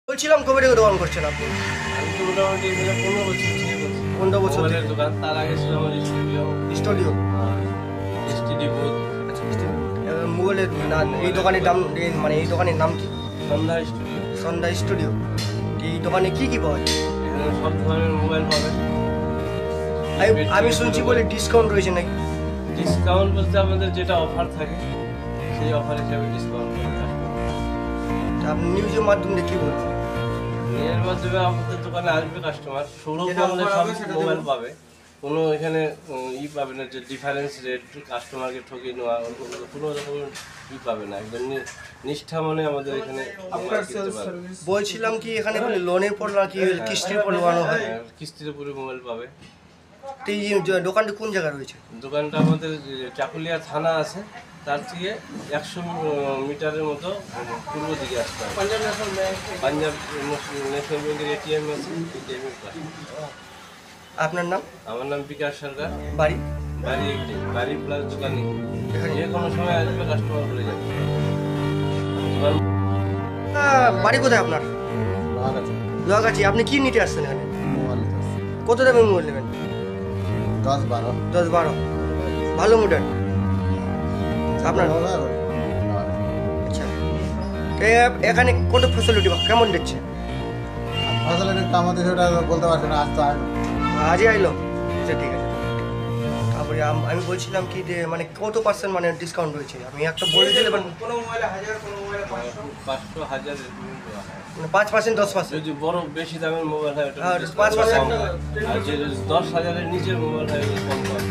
বলছিলাম কবে থেকে দোকান করছেন আপনি? আমি তো মোটামুটি এখানে 15 বছর থেকে করছি। 15 বছর মোবাইলের থেকে দোকান, তার আগে ছিল আমার স্টুডিও, স্টুডিও। এসটিডি বুথ, মোবাইলের এই দোকানের দাম মানে এই দোকানের নাম কি? সন্ধ্যা স্টুডিও। সন্ধ্যা স্টুডিও। এই দোকানে কি কি পাওয়া যায়? এখানে সব ধরনের মোবাইল পাবেন। আমি শুনছি বলে ডিসকাউন্ট রয়েছে নাকি? ডিসকাউন্ট বলতে আমাদের যেটা অফার থাকে সেই অফার হিসাবে ডিসকাউন্ট করে থাকি। আপনি নিউজের মাধ্যমে কি বলছেন? এর মাধ্যমে আমাদের দোকানে আসবে কাস্টমার, সৌরভ যেটা বললে offer সব হবে সেটা মোবাইল দেবো। পাবে। কোনো এখানে পাবে না যে ডিফারেন্স রেট, কাস্টমারকে ঠকিয়ে নেওয়া, কোনো রকম পাবে না। একদম নিষ্ঠা মনে আমাদের এখানে মোবাইল কিনতে পারবে। বলছিলাম কি এখানে লোনের পর নাকি কিস্তির পর নেওয়ানো হয়? কিস্তির উপরে মোবাইল পাবে। তো এই দোকানটা কোন জায়গায় রয়েছে? দোকানটা আমাদের চাকুলিয়া থানা আছে, তার থেকে 100 মিটারের মতো পূর্ব দিকে আসতে হবে। পাঞ্জাব ন্যাশনাল ব্যাংকের এটিএম আছে, এটিএমের পাশে। আপনার নাম? আমার নাম বিকাশ সরকার। বাড়ি? বাড়ি প্লাস দোকানে এখানে? যে কোনো সময় আসবে, কাস্টমার হয়ে যাবে। দোকান বাড়ি কোথায় আপনার? লোহাগাছি। আপনি কি নিতে আসছেন এখানে? কত দামের মোবাইল নেবেন? 10-12 10-12 ভালো মডেল আপনার? আচ্ছা, এখানে কত ফ্যাসিলিটি কেমন দিচ্ছে? ফসলের আমাদের সেটা বলতে পারছি না, আজ তো আইলো। আজই আইলো? আচ্ছা, ঠিক আছে। তারপরে আমি বলছিলাম কি যে মানে কত পার্সেন্ট মানে ডিসকাউন্ট রয়েছে? আমি একটা বলে দিলে মানে 500 হাজার দেওয়া হয়। 5%, 10%? যদি বড় বেশি দামের মোবাইল হয় ওটা আর discount 5% কম হয়। আর যে 10,000-এর নিচের মোবাইল হয় ওটা কম হয়।